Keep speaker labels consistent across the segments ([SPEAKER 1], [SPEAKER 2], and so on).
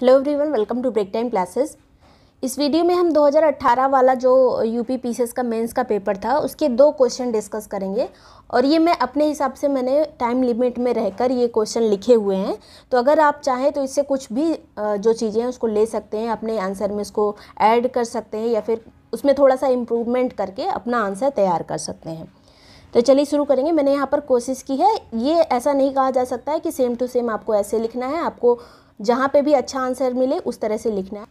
[SPEAKER 1] Hello everyone, welcome to break time classes. इस video में हम 2018 वाला जो यूपी पीसीएस का मेंस का पेपर था उसके 2 क्वेश्चन डिस्कस करेंगे। और ये मैं अपने हिसाब से मैंने टाइम लिमिट में रहकर ये क्वेश्चन लिखे हुए हैं। तो अगर आप चाहें तो इससे कुछ भी जो चीज़ें हैं उसको ले सकते हैं, अपने आंसर में इसको ऐड कर सकते हैं या फिर उसमें थोड़ा सा इम्प्रूवमेंट करके अपना आंसर तैयार कर सकते हैं। तो चलिए शुरू करेंगे। मैंने यहाँ पर कोशिश की है, ये ऐसा नहीं कहा जा सकता है कि सेम टू सेम आपको ऐसे लिखना है, आपको जहाँ पे भी अच्छा आंसर मिले उस तरह से लिखना है।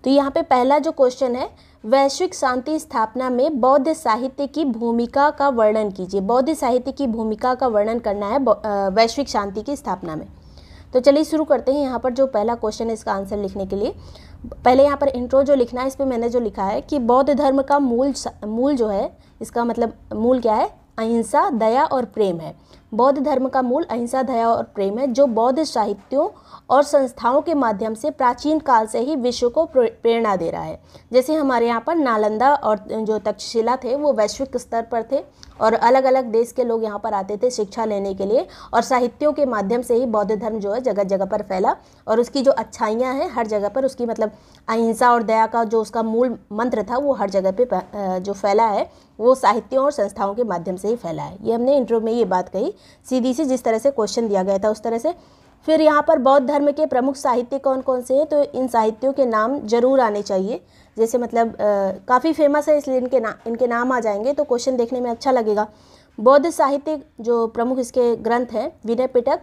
[SPEAKER 1] तो यहाँ पे पहला जो क्वेश्चन है, वैश्विक शांति स्थापना में बौद्ध साहित्य की भूमिका का वर्णन कीजिए। बौद्ध साहित्य की भूमिका का वर्णन करना है वैश्विक शांति की स्थापना में। तो चलिए शुरू करते हैं। यहाँ पर जो पहला क्वेश्चन है इसका आंसर लिखने के लिए पहले यहाँ पर इंट्रो जो लिखना है, इस पर मैंने जो लिखा है कि बौद्ध धर्म का मूल जो है, इसका मतलब मूल क्या है, अहिंसा, दया और प्रेम है। बौद्ध धर्म का मूल अहिंसा, दया और प्रेम है, जो बौद्ध साहित्यों और संस्थाओं के माध्यम से प्राचीन काल से ही विश्व को प्रेरणा दे रहा है। जैसे हमारे यहाँ पर नालंदा और जो तक्षशिला थे वो वैश्विक स्तर पर थे और अलग अलग देश के लोग यहाँ पर आते थे शिक्षा लेने के लिए, और साहित्यों के माध्यम से ही बौद्ध धर्म जो है जगह जगह पर फैला। और उसकी जो अच्छाइयाँ हैं हर जगह पर, उसकी मतलब अहिंसा और दया का जो उसका मूल मंत्र था वो हर जगह पे जो फैला है वो साहित्यों और संस्थाओं के माध्यम से ही फैला है। ये हमने इंट्रो में ये बात कही सीधी सी, जिस तरह से क्वेश्चन दिया गया था उस तरह से। फिर यहाँ पर बौद्ध धर्म के प्रमुख साहित्य कौन कौन से हैं, तो इन साहित्यों के नाम जरूर आने चाहिए। जैसे मतलब काफ़ी फेमस है इसलिए इनके नाम आ जाएंगे तो क्वेश्चन देखने में अच्छा लगेगा। बौद्ध साहित्य जो प्रमुख इसके ग्रंथ हैं, विनय पिटक,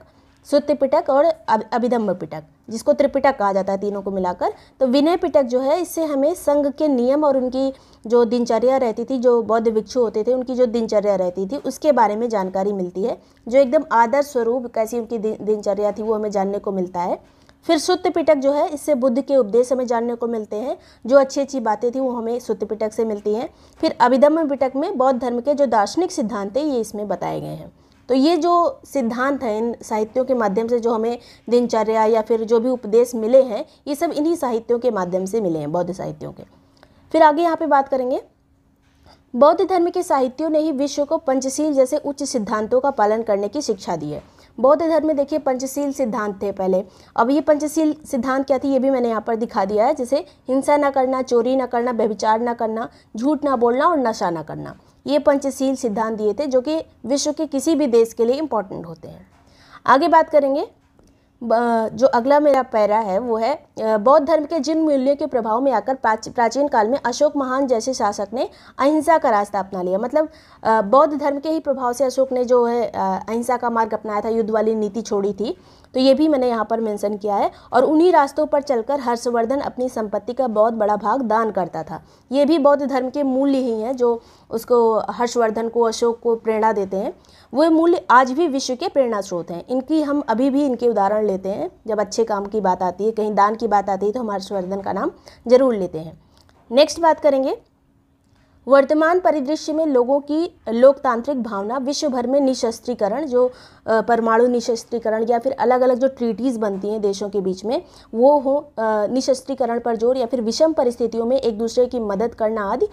[SPEAKER 1] सुत्त पिटक और अभिधम्म पिटक, जिसको त्रिपिटक कहा जाता है तीनों को मिलाकर। तो विनय पिटक जो है, इससे हमें संघ के नियम और उनकी जो दिनचर्या रहती थी, जो बौद्ध भिक्षु होते थे उनकी जो दिनचर्या रहती थी उसके बारे में जानकारी मिलती है, जो एकदम आदर्श स्वरूप कैसी उनकी दिनचर्या थी वो हमें जानने को मिलता है। फिर सुत्त पिटक जो है, इससे बुद्ध के उपदेश हमें जानने को मिलते हैं, जो अच्छी अच्छी बातें थी वो हमें सुत्त पिटक से मिलती हैं। फिर अभिधम्म पिटक में बौद्ध धर्म के जो दार्शनिक सिद्धांत थे ये इसमें बताए गए हैं। तो ये जो सिद्धांत हैं इन साहित्यों के माध्यम से जो हमें दिनचर्या या फिर जो भी उपदेश मिले हैं, ये सब इन्हीं साहित्यों के माध्यम से मिले हैं, बौद्ध साहित्यों के। फिर आगे यहाँ पे बात करेंगे, बौद्ध धर्म के साहित्यों ने ही विश्व को पंचशील जैसे उच्च सिद्धांतों का पालन करने की शिक्षा दी है। बौद्ध धर्म में देखिए पंचशील सिद्धांत थे पहले। अब ये पंचशील सिद्धांत क्या थी ये भी मैंने यहाँ पर दिखा दिया है। जैसे हिंसा न करना, चोरी न करना, व्यभिचार न करना, झूठ न बोलना और नशा न करना, ये पंचशील सिद्धांत दिए थे जो कि विश्व के किसी भी देश के लिए इम्पोर्टेंट होते हैं। आगे बात करेंगे, जो अगला मेरा पैरा है वो है बौद्ध धर्म के जिन मूल्यों के प्रभाव में आकर प्राचीन काल में अशोक महान जैसे शासक ने अहिंसा का रास्ता अपना लिया। मतलब बौद्ध धर्म के ही प्रभाव से अशोक ने जो है अहिंसा का मार्ग अपनाया था, युद्ध वाली नीति छोड़ी थी। तो ये भी मैंने यहाँ पर मेंशन किया है। और उन्हीं रास्तों पर चलकर हर्षवर्धन अपनी संपत्ति का बहुत बड़ा भाग दान करता था। ये भी बौद्ध धर्म के मूल्य ही हैं जो उसको हर्षवर्धन को, अशोक को प्रेरणा देते हैं। वो मूल्य आज भी विश्व के प्रेरणा स्रोत हैं। इनकी हम अभी भी इनके उदाहरण लेते हैं। जब अच्छे काम की बात आती है, कहीं दान की बात आती है तो हम हर्षवर्धन का नाम जरूर लेते हैं। नेक्स्ट बात करेंगे, वर्तमान परिदृश्य में लोगों की लोकतांत्रिक भावना विश्व भर में निशस्त्रीकरण, जो परमाणु निशस्त्रीकरण या फिर अलग अलग जो ट्रीटीज़ बनती हैं देशों के बीच में वो हो, निशस्त्रीकरण पर जोर या फिर विषम परिस्थितियों में एक दूसरे की मदद करना आदि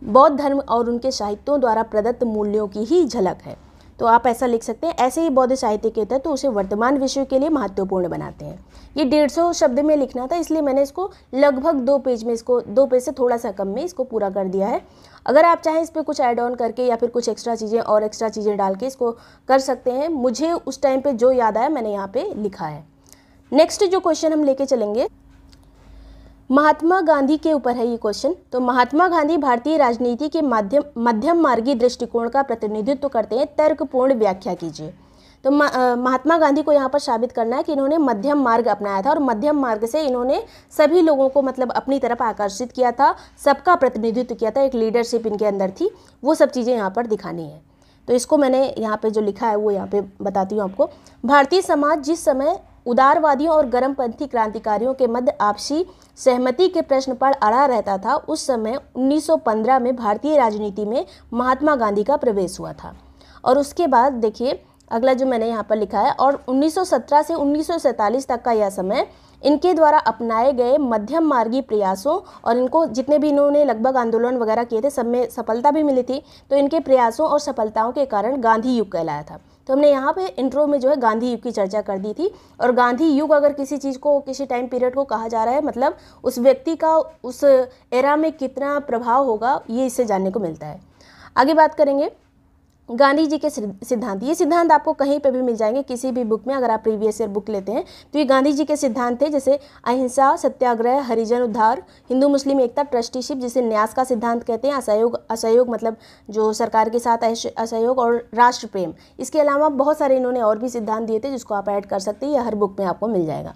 [SPEAKER 1] बौद्ध धर्म और उनके साहित्यों द्वारा प्रदत्त मूल्यों की ही झलक है। तो आप ऐसा लिख सकते हैं। ऐसे ही बौद्ध साहित्य के तत्व उसे वर्तमान विश्व के लिए महत्वपूर्ण बनाते हैं। ये 150 शब्द में लिखना था, इसलिए मैंने इसको लगभग 2 पेज में, इसको 2 पेज से थोड़ा सा कम में इसको पूरा कर दिया है। अगर आप चाहें इस पर कुछ ऐड ऑन करके या फिर कुछ एक्स्ट्रा चीज़ें डाल के इसको कर सकते हैं। मुझे उस टाइम पे जो याद आया मैंने यहाँ पे लिखा है। नेक्स्ट जो क्वेश्चन हम लेके चलेंगे, महात्मा गांधी के ऊपर है ये क्वेश्चन। तो महात्मा गांधी भारतीय राजनीति के मध्यम मार्गी दृष्टिकोण का प्रतिनिधित्व करते हैं, तर्कपूर्ण व्याख्या कीजिए। तो महात्मा गांधी को यहाँ पर साबित करना है कि इन्होंने मध्यम मार्ग अपनाया था और मध्यम मार्ग से इन्होंने सभी लोगों को मतलब अपनी तरफ आकर्षित किया था, सबका प्रतिनिधित्व किया था, एक लीडरशिप इनके अंदर थी। वो सब चीज़ें यहाँ पर दिखानी है। तो इसको मैंने यहाँ पे जो लिखा है वो यहाँ पे बताती हूँ आपको। भारतीय समाज जिस समय उदारवादियों और गर्मपंथी क्रांतिकारियों के मध्य आपसी सहमति के प्रश्न पर अड़ा रहता था, उस समय 1915 में भारतीय राजनीति में महात्मा गांधी का प्रवेश हुआ था। और उसके बाद देखिए अगला जो मैंने यहाँ पर लिखा है, और 1917 से 1947 तक का यह समय इनके द्वारा अपनाए गए मध्यम मार्गी प्रयासों और इनको जितने भी इन्होंने लगभग आंदोलन वगैरह किए थे सब में सफलता भी मिली थी। तो इनके प्रयासों और सफलताओं के कारण गांधी युग कहलाया था। तो हमने यहाँ पे इंट्रो में जो है गांधी युग की चर्चा कर दी थी। और गांधी युग अगर किसी चीज़ को, किसी टाइम पीरियड को कहा जा रहा है, मतलब उस व्यक्ति का उस एरा में कितना प्रभाव होगा, ये इससे जानने को मिलता है। आगे बात करेंगे गांधी जी के सिद्धांत। ये सिद्धांत आपको कहीं पे भी मिल जाएंगे, किसी भी बुक में। अगर आप प्रीवियस ईयर बुक लेते हैं तो ये गांधी जी के सिद्धांत थे, जैसे अहिंसा, सत्याग्रह, हरिजन उद्धार, हिंदू मुस्लिम एकता, ट्रस्टीशिप जिसे न्यास का सिद्धांत कहते हैं, असहयोग, असहयोग मतलब जो सरकार के साथ असहयोग, और राष्ट्र प्रेम। इसके अलावा बहुत सारे इन्होंने और भी सिद्धांत दिए थे जिसको आप ऐड कर सकते हैं, यह हर बुक में आपको मिल जाएगा।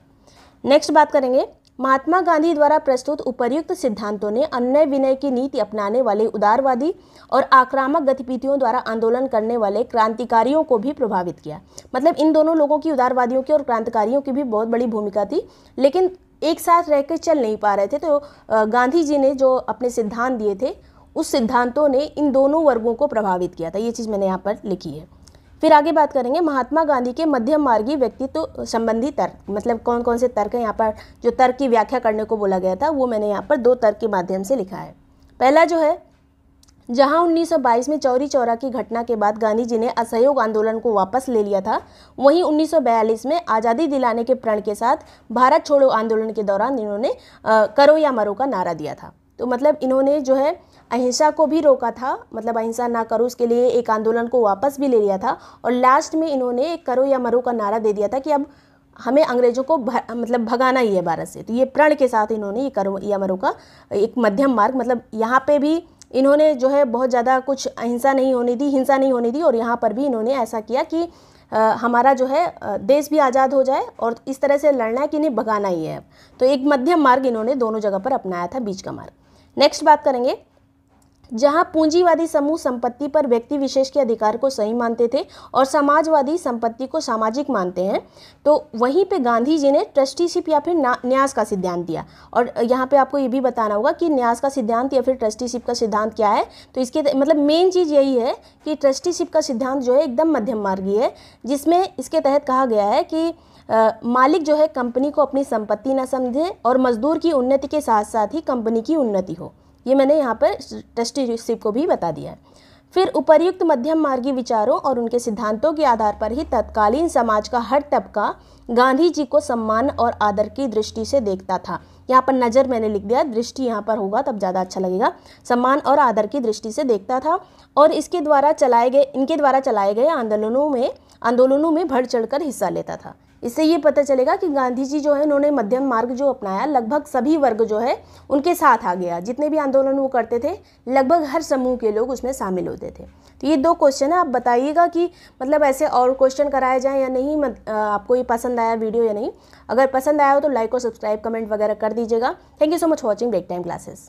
[SPEAKER 1] नेक्स्ट बात करेंगे, महात्मा गांधी द्वारा प्रस्तुत उपर्युक्त सिद्धांतों ने अन्याय विनय की नीति अपनाने वाले उदारवादी और आक्रामक गतिविधियों द्वारा आंदोलन करने वाले क्रांतिकारियों को भी प्रभावित किया। मतलब इन दोनों लोगों की, उदारवादियों की और क्रांतिकारियों की भी बहुत बड़ी भूमिका थी, लेकिन एक साथ रहकर चल नहीं पा रहे थे। तो गांधी जी ने जो अपने सिद्धांत दिए थे, उस सिद्धांतों ने इन दोनों वर्गों को प्रभावित किया था। ये चीज़ मैंने यहाँ पर लिखी है। फिर आगे बात करेंगे महात्मा गांधी के मध्यम मार्गी व्यक्तित्व संबंधी तर्क। मतलब कौन कौन से तर्क हैं, यहाँ पर जो तर्क की व्याख्या करने को बोला गया था वो मैंने यहाँ पर 2 तर्क के माध्यम से लिखा है। पहला जो है, जहाँ 1922 में चौरी चौरा की घटना के बाद गांधी जी ने असहयोग आंदोलन को वापस ले लिया था, वहीं 1942 में आज़ादी दिलाने के प्रण के साथ भारत छोड़ो आंदोलन के दौरान इन्होंने करो या मरो का नारा दिया था। तो मतलब इन्होंने जो है अहिंसा को भी रोका था, मतलब अहिंसा ना करो, उसके लिए एक आंदोलन को वापस भी ले लिया था, और लास्ट में इन्होंने एक करो या मरो का नारा दे दिया था कि अब हमें अंग्रेज़ों को मतलब भगाना ही है भारत से। तो ये प्रण के साथ इन्होंने ये करो या मरो का एक मध्यम मार्ग, मतलब यहाँ पे भी इन्होंने जो है बहुत ज़्यादा कुछ अहिंसा नहीं होने दी, हिंसा नहीं होने दी, और यहाँ पर भी इन्होंने ऐसा किया कि हमारा जो है देश भी आज़ाद हो जाए, और इस तरह से लड़ना है कि नहीं, भगाना ही है। तो एक मध्यम मार्ग इन्होंने दोनों जगह पर अपनाया था, बीच का मार्ग। नेक्स्ट बात करेंगे, जहां पूंजीवादी समूह संपत्ति पर व्यक्ति विशेष के अधिकार को सही मानते थे और समाजवादी संपत्ति को सामाजिक मानते हैं, तो वहीं पे गांधी जी ने ट्रस्टीशिप या फिर न्यास का सिद्धांत दिया। और यहाँ पे आपको ये भी बताना होगा कि न्यास का सिद्धांत या फिर ट्रस्टीशिप का सिद्धांत क्या है। तो इसके मतलब मेन चीज़ यही है कि ट्रस्टीशिप का सिद्धांत जो है एकदम मध्यम मार्गी है, जिसमें इसके तहत कहा गया है कि मालिक जो है कंपनी को अपनी संपत्ति न समझे और मजदूर की उन्नति के साथ साथ ही कंपनी की उन्नति हो। ये मैंने यहाँ पर ट्रस्टीशिप को भी बता दिया है। फिर उपर्युक्त मध्यम मार्गी विचारों और उनके सिद्धांतों के आधार पर ही तत्कालीन समाज का हर तबका गांधी जी को सम्मान और आदर की दृष्टि से देखता था। यहाँ पर नज़र मैंने लिख दिया, दृष्टि यहाँ पर होगा तब ज़्यादा अच्छा लगेगा। सम्मान और आदर की दृष्टि से देखता था, और इनके द्वारा चलाए गए आंदोलनों में बढ़ चढ़कर हिस्सा लेता था। इससे ये पता चलेगा कि गांधी जी जो है उन्होंने मध्यम मार्ग जो अपनाया, लगभग सभी वर्ग जो है उनके साथ आ गया। जितने भी आंदोलन वो करते थे, लगभग हर समूह के लोग उसमें शामिल होते थे। तो ये 2 क्वेश्चन है, आप बताइएगा कि मतलब ऐसे और क्वेश्चन कराए जाएं या नहीं, आपको ये पसंद आया वीडियो या नहीं। अगर पसंद आया हो तो लाइक और सब्सक्राइब, कमेंट वगैरह कर दीजिएगा। Thank you so much for watching break time classes.